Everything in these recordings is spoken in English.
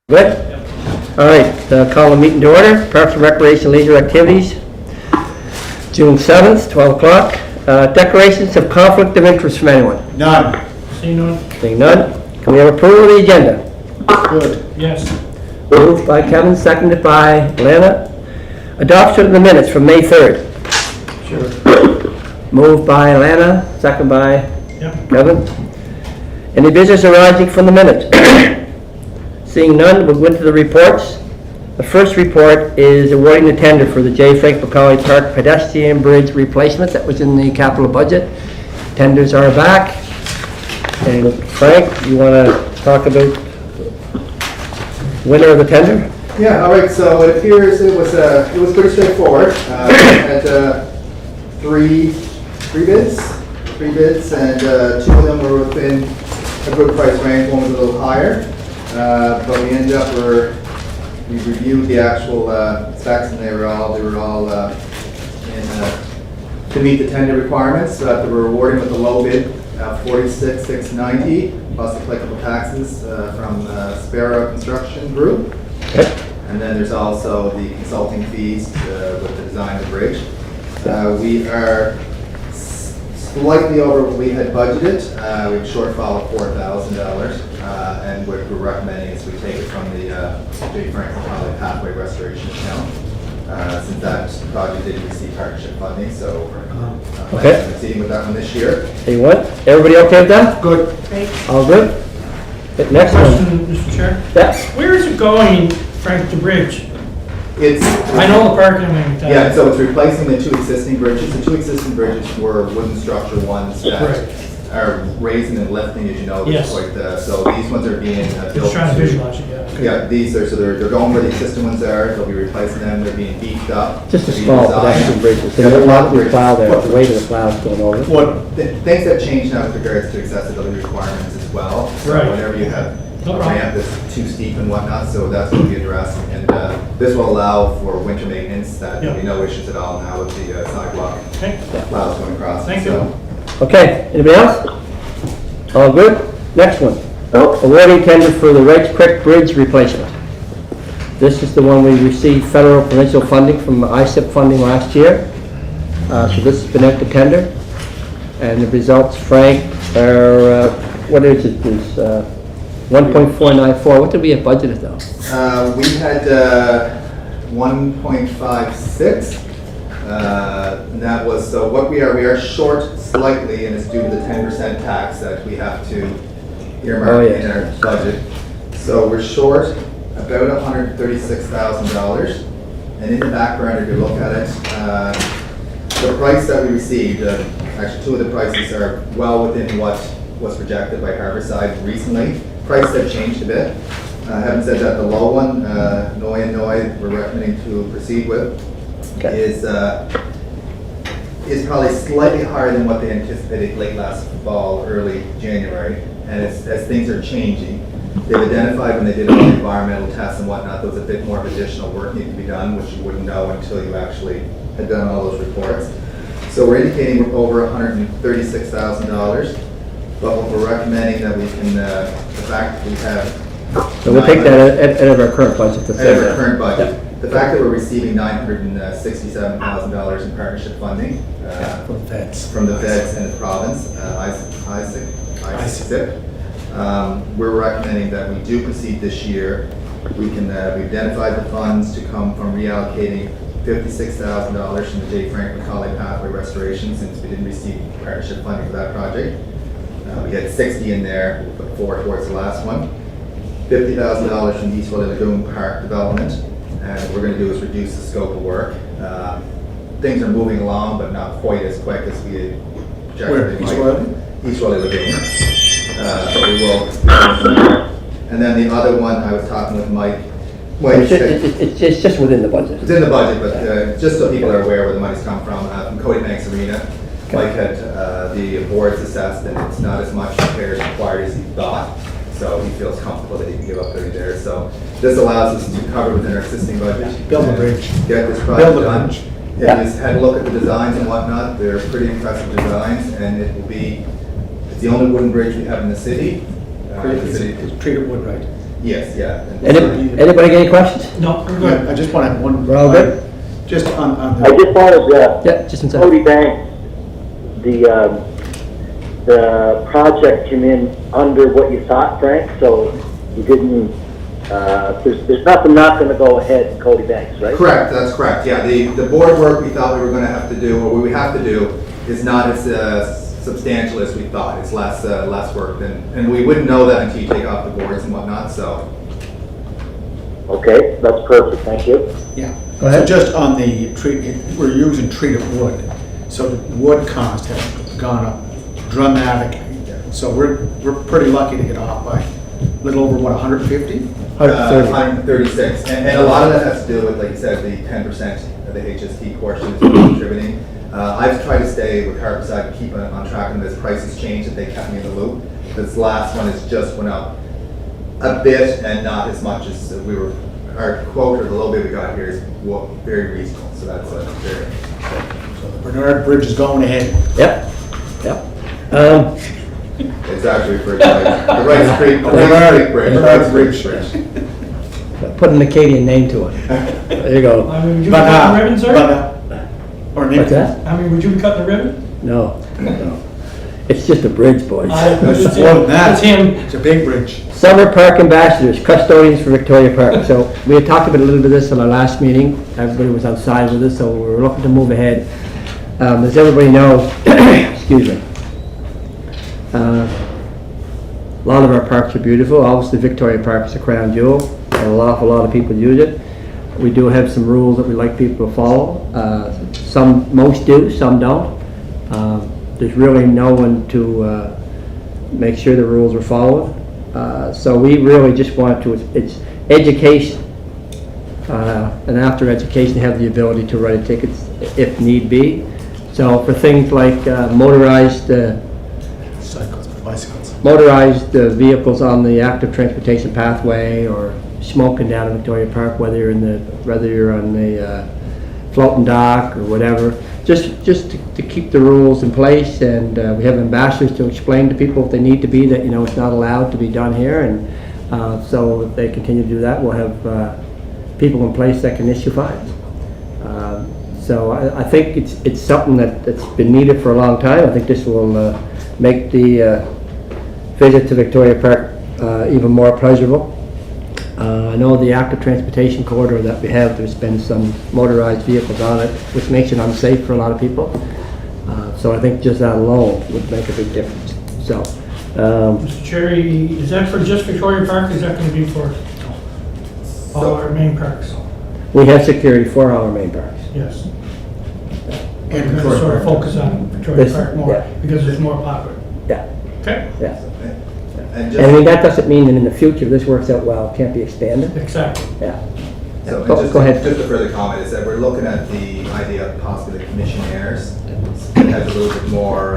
Good? All right, call the meeting to order. Parks and Recreation Leisure Activities, June 7th, 12 o'clock. Declarations of conflict of interest from anyone? None. See none? Seeing none. Can we have approval of the agenda? Good. Yes. Moved by Kevin, seconded by Lana. Adoption of the minutes from May 3rd. Sure. Moved by Lana, seconded by Yep. Kevin. Any business arising from the minutes? Seeing none, we'll go into the reports. The first report is awarding the tender for the J. Frank McCauley Park pedestrian bridge replacement that was in the capital budget. Tenders are back. And Frank, you want to talk about winner of the tender? Yeah, all right, so it appears it was pretty straightforward. We had three bids, and two of them were within a good price range. One was a little higher, but we ended up we reviewed the actual specs, and they were all to meet the tender requirements. So they were awarding with the low bid, $46,690 plus applicable taxes from Sparrow Construction Group. Okay. And then there's also the consulting fees with the design of the bridge. We are slightly over what we had budgeted. We have a shortfall of $4,000, and what we're recommending is we take it from the J. Frank McCauley Pathway Restoration account, since that project didn't receive partnership funding, so we're Okay. proceeding with that one this year. Say what? Everybody okay with that? Good. All good? Okay, next one. Question, Mr. Chair. Yeah. Where is it going, Frank, the bridge? I know the parking lot. Yeah, so it's replacing the two existing bridges. The two existing bridges were wooden structure ones that Right. are raising and lifting, as you know. Yes. Quite, so these ones are being built. Just trying to visualize it, yeah. Yeah, these are, so they're going where the existing ones are. They'll be replacing them. They're being beefed up. Just a to be small designed. pedestrian bridges. Yeah, There's a lot of bridges. plow there, the weight of the plow is going over. What? Things have changed now with regards to accessibility requirements as well. So Right. whenever you have No a problem. ramp that's too steep and whatnot, so that's going to be addressed. And this will allow for winter maintenance. That there'll be no issues at all now with the sidewalk Okay, plows going across. Thank So, you. Okay, anybody else? All good? Next one. Awarding tender for the Redcliff Bridge replacement. This is the one we received federal provincial funding from ISIP funding last year. So this has been out to tender. And the results, Frank, are, what is it, is 1.494. What did we have budgeted though? we had 1.56. And that was, so what we are short slightly, and it's due to the 10% tax that we have to earmark in our budget. So we're short about $136,000. And in the background, if you look at it, the price that we received, actually two of the prices are well within what was projected by Harborside recently. Prices have changed a bit. Having said that, the low one, Noi, we're recommending to proceed with, is probably slightly higher than what they anticipated late last fall, early January. And as things are changing, they've identified when they did all the environmental tests and whatnot, there was a bit more of additional work needed to be done, which you wouldn't know until you actually had done all those reports. So we're indicating we're over $136,000, but what we're recommending that we can, the fact that we have. So we'll take that out of our current budget. Out of our current budget. The fact that we're receiving $967,000 in partnership funding From the feds. from the feds and the province, ISIP. We're recommending that we do proceed this year. We can, we identified the funds to come from reallocating $56,000 from the J. Frank McCauley Pathway Restoration, since we didn't receive partnership funding for that project. We had 60 in there, we put 4 towards the last one. $50,000 from the East Valley Lagoon Park development, and what we're going to do is reduce the scope of work. Things are moving along, but not quite as quick as we had projected. Where? East Valley? East Valley Lagoon. But we will. And then the other one, I was talking with Mike. Well, It's just within the budget. it's in the budget, but just so people are aware where the money's come from Cody Banks Arena. Mike had the boards assessed, and it's not as much repairs required as he thought. So he feels comfortable that he can give up 30 there. So this allows us to cover within our existing budget. Build the bridge. Get this project Build the done. bridge. Yeah, just had a look at the designs and whatnot. They're pretty impressive designs, and it will be, it's the only wooden bridge we have in the city. It's treated wood, right? Yes, yeah. Anybody got any questions? No, we're Yeah, good. I just want to have one. We're all good? Just on I the, just wanted, Yeah, just in second. Cody Banks, the project came in under what you thought, Frank, so you didn't, there's nothing not gonna go ahead in Cody Banks, right? Correct, that's correct, yeah. The board work we thought we were gonna have to do, or we have to do, is not as substantial as we thought. It's less work than, and we wouldn't know that until you take off the boards and whatnot, so. Okay, that's perfect, thank you. yeah. Go ahead. So just on the we're using treated wood. So the wood cost has gone up dramatically. So we're pretty lucky to get off by a little over, what, 150? 130. 136, and a lot of that has to do with, like you said, the 10% of the HST portion is contributing. I've tried to stay with Harborside, keep on track of them as prices change, that they kept me in the loop. This last one has just went up a bit and not as much as we were, our quote or the little bit we got here is very reasonable, so that's very. So the Bernard Bridge is going ahead. Yep, yep. It's actually for the Rice Creek Bridge. Bernard Bridge. Put an Acadian name to it. There you go. I mean, would you be cutting the ribbon, sir? What's that? I mean, would you be cutting the ribbon? No, no. It's just a bridge, boys. It's More than that. It's him. It's a big bridge. Summer Park Ambassadors, custodians for Victoria Park. So we had talked about a little bit of this in our last meeting. Everybody was outside with us, so we were looking to move ahead. As everybody knows, excuse me, a lot of our parks are beautiful. Obviously, Victoria Park is a crown jewel, and an awful lot of people use it. We do have some rules that we like people to follow. Most do, some don't. There's really no one to make sure the rules are followed. So we really just want to, it's education, and after education, have the ability to write tickets if need be. So for things like motorized vehicles on the active transportation pathway, or smoking down in Victoria Park, whether you're on the floating dock or whatever, just to keep the rules in place. And we have ambassadors to explain to people if they need to be that, it's not allowed to be done here. And so if they continue to do that, we'll have people in place that can issue fines. So I think it's something that's been needed for a long time. I think this will make the visit to Victoria Park even more pleasurable. I know the active transportation corridor that we have, there's been some motorized vehicles on it, which makes it unsafe for a lot of people. So I think just that alone would make a big difference. So, Mr. Cherry, is that for just Victoria Park, or is that going to be for all our main parks? we have security for our main parks. Yes. And We're going to Victoria sort of Park. focus on Victoria This- Park more, yeah. because it's more popular. Yeah, Okay, yeah. And And I mean, that doesn't mean that in the future, this works out well, it can't be expanded. exactly. Yeah. So Go ahead. Just a further comment is that we're looking at the idea of possibly the commissionaires. It has a little bit more,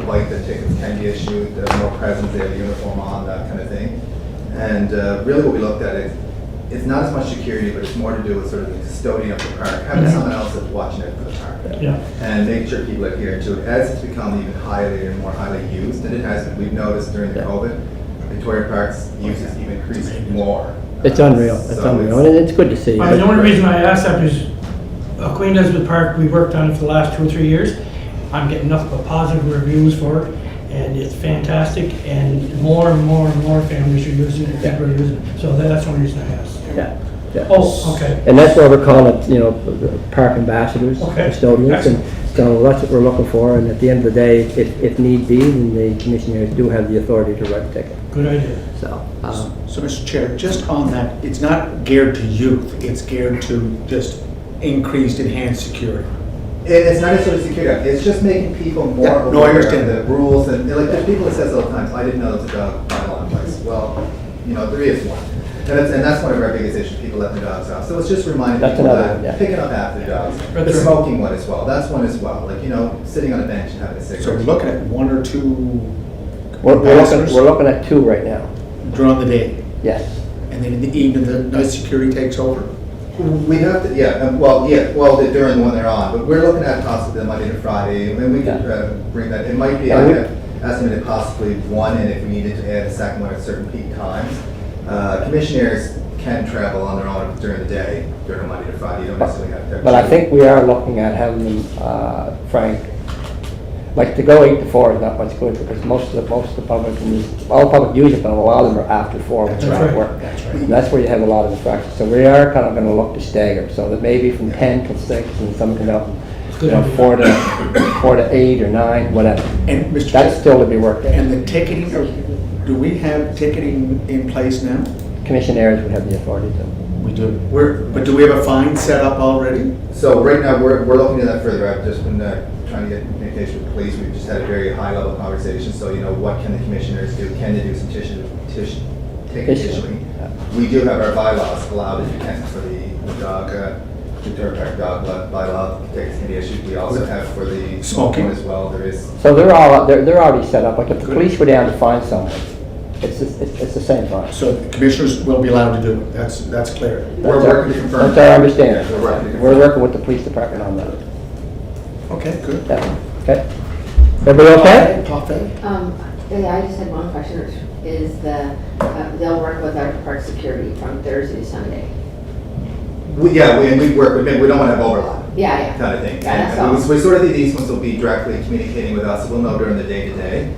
like the tickets can be issued, more presence, they have a uniform on, that kind of thing. And really what we looked at is, it's not as much security, but it's more to do with sort of the custodian of the park, having someone else that's watching it for the park. Yeah. And making sure people adhere to it as it's become even more highly used than it has been. We've noticed during the Yeah. COVID, Victoria Park's use has even increased more. It's unreal, it's So unreal, and it's good to see. The only reason I asked that is Queen Elizabeth Park, we worked on it for the last 2 or 3 years. I'm getting nothing but positive reviews for it, and it's fantastic, and more and more families are using it, people are using it. So that's one reason I asked. Yeah, yeah. Oh, okay. And that's why we're calling it, the park ambassadors, Okay. custodians, and so that's what we're looking for, and at the end of the day, if need be, then the commissioners do have the authority to write a ticket, Good idea. so. So, Mr. Chair, just on that, it's not geared to youth, it's geared to just increased enhanced security. It's not necessarily security, it's just making people more Yeah, no, I aware of understand the that. rules, and like, there's people that says all the time, I didn't know there was a dog pile on place. Well, there is one. And that's one of our biggest issues, people letting their dogs out. So it's just reminding That's people another one, yeah. that, picking up after the dogs. That's The right. smoking one as well, that's one as well, like, sitting on a bench and having a So cigarette. we're looking at 1 or 2 We're ambassadors looking at 2 right now, during the day, yes. and then in the evening, the night security takes over. We have to, during when they're on, but we're looking at possibly the Monday to Friday, and we could bring that, it might be, Yeah, I we- have estimated possibly 1, and if we needed to add a second one at certain peak times. Commissioners can travel on their own during the day, during Monday to Friday. You don't necessarily have to. But I think we are looking at having them, Frank, like to go 8 to 4 is not much good because most of the public, all public use it, but a lot of them are after 4 when That's they're at right. work. That's right. And that's where you have a lot of infractions. So we are kind of going to look to stagger, so that maybe from 10 till 6 and some can go, Good 4 to 8 or 9, whatever. And Mr. That's still to be worked And out. the ticketing, do we have ticketing in place now? Commissioners would have the authority to. We do. But do we have a fine set up already? So right now, we're looking at that further. I've just been trying to get communication with the police. We've just had a very high level conversation. So, what can the commissioners do? Can they do some ticket issuing? We do have our bylaws allow that you can for the dog, the Turk Park dog bylaw, tickets can be issued. We also have for the Smoking. smoking as well. There is. So they're already set up, like if the police were down to find someone, it's the same fine. So the commissioners will be allowed to do it. That's clear. We're That's our- working to confirm. That's our understanding. We're working to confirm. We're working with the police department on that. Okay, good. Yeah, okay? Everybody okay? Parfait. Yeah, I just had one question, is they'll work with our park security from Thursday to Sunday. We work with them. We don't want to have overlap. Yeah, Kind of thing. Yeah, that's And all. we sort of think these ones will be directly communicating with us. We'll know during the day-to-day.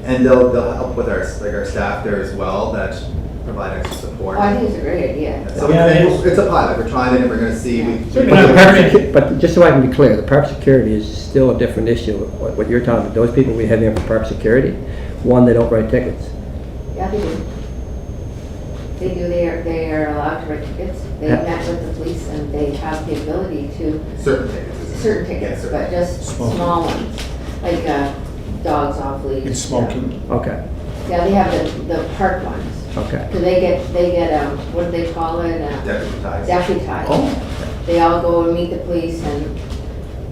And they'll help with our staff there as well that provide extra support. Oh, I think it's a great idea. So Yeah, it is. it's a pilot. We're trying it and we're going to see. But just so I can be clear, the park security is still a different issue. What you're talking about, those people we have in for park security, one, they don't write tickets. Yeah, they do. They do, they are allowed to write tickets. They Yeah. met with the police and they have the ability to, Certain tickets. certain tickets, Yes, but just Smoking. small ones, like dogs off leash. It's smoking. Okay, Yeah, they have the park ones. okay. Cause they get, what do they call it? Deputized. Deputized. Oh, They all go and meet the police and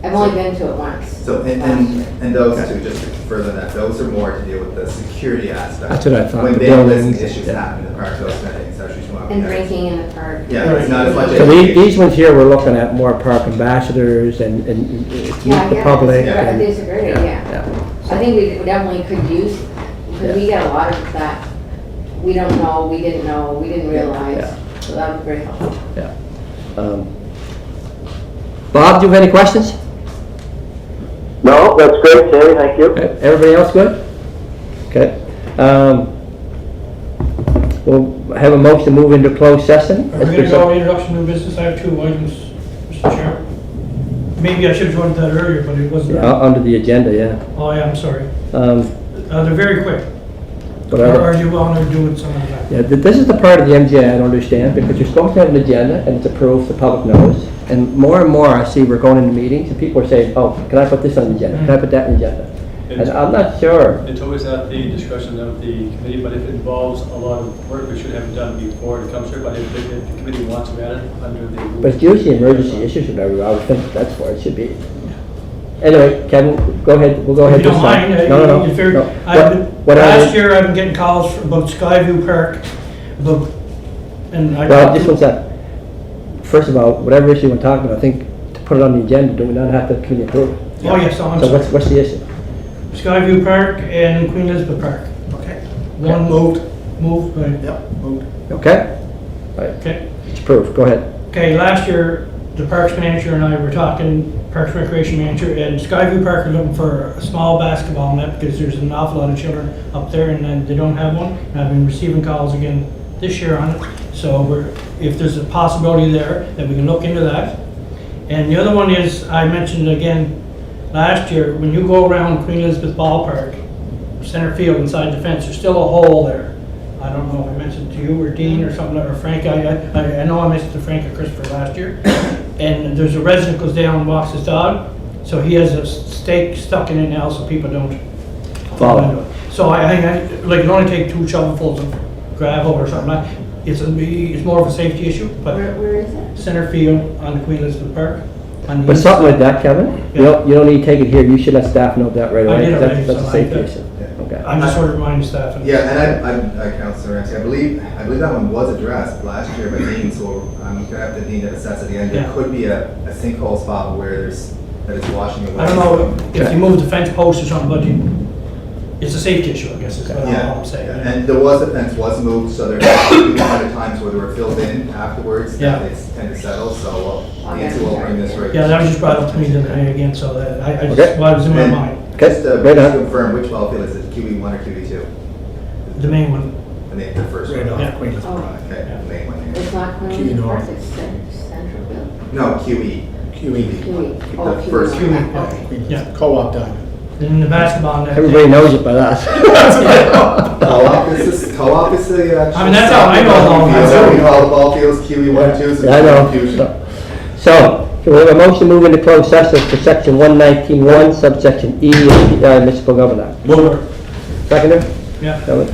I've only been to it once. So, and those two, just to further that, those are more to deal with the security aspect. That's what I thought, When the vandalism buildings, issues yeah. happen in the park, those kind of things, that's usually one. And drinking in the park. Yeah, it's not as much. So these ones here, we're looking at more park ambassadors and to Yeah, meet the yeah, public. I and- think it's a great idea. Yeah. I think we definitely could use, because we get a lot of that, we don't know, we didn't know, we didn't realize, Yeah. so that would be very helpful. Yeah. Bob, do you have any questions? No, that's great, Terry, thank you. Okay, everybody else good? Okay. We'll have a motion to move into closed session. Are we gonna go on introduction of business? I have 2 items, Mr. Chair. Maybe I should have joined that earlier, but it wasn't. Under the agenda, yeah. Oh, yeah, I'm sorry. Um, They're very quick. Or Whatever. do you want to do it some other time? Yeah, this is the part of the MGA I don't understand, because you're supposed to have an agenda, and it's approved, the public knows. And more I see we're going into meetings, and people are saying, oh, can I put this on the agenda? Can I put that on the agenda? And I'm not sure. It's always at the discretion of the committee, but if it involves a lot of work, we should have it done before it comes here. But if the committee wants to add it under the rules. But it's usually emergency issues or whatever, I would think that's where it should be. Anyway, Kevin, go ahead, we'll go ahead. If you don't this time. mind, No, no, if no. you're, no. What last year I've been getting calls about Skyview Park, and I. Well, just one sec. First of all, whatever issue we're talking about, I think to put it on the agenda, do we not have to committee approve it? Oh, yes, I'm So sorry. what's the issue? Skyview Park and Queen Elizabeth Park. okay. One Moved. moved, right, Yep, moved. Okay? All right, okay. it's approved, go ahead. Okay, last year, the Parks manager and I were talking, Parks and Recreation manager, and Skyview Park are looking for a small basketball net because there's an awful lot of children up there and then they don't have one. And I've been receiving calls again this year on it. So if there's a possibility there, that we can look into that. And the other one is, I mentioned again, last year, when you go around Queen Elizabeth Ballpark, center field inside the fence, there's still a hole there. I don't know if I mentioned it to you or Dean or something, or Frank, I know I mentioned to Frank or Christopher last year. And there's a resident goes down and walks his dog, so he has a stake stuck in it now so people don't fall into it. So I it only take 2 shovelfuls of gravel or something. It's more of a safety issue, but Where is it? center field on the Queen Elizabeth Park. on the But east something like side. that, Kevin, Yeah. you don't need to take it here, you should let staff know that right I away. did 'cause already, That's a so I safety think- issue. Okay. I'm just sort of reminding staff. Yeah, and Councilor Ramsey, I believe that one was addressed last year by Dean, so I'm gonna have to Dean to assess at the end. There Yeah. could be a sinkhole spot where that is washing away. I don't know if you move the fence post or something, but it's a safety issue, I guess, is what Yeah, I'm saying. yeah. And the fence was moved, so there have been kind of times where they were filled in afterwards, Yeah. that they tend to settle, so Nancy will bring this right. Yeah, that was just brought up to me today again, so that, I Okay. just, well, it was in my And mind, Okay, Just right to on. confirm, which well field is it, QE1 or QE2? the main one. The name, the first Right one? Yeah. off Queen Oh. Drive. Okay, the main one here. It's not Key Queen North. North, it's Centralville. No, QE. QE. Kiwi. Oh, The first Kiwi. Kiwi, Okay. Queen- Yeah. Co-op Diamond. Then the basketball net. Everybody knows it by that. Co-op is the actual. I mean, that's how I know all field. that. We call the ball fields QE1, 2, so Yeah, I know. confusion. So, can we have a motion to move into closed session for section 119.1, subsection E of the municipal government? Sure. Seconder? Yeah. Kelly?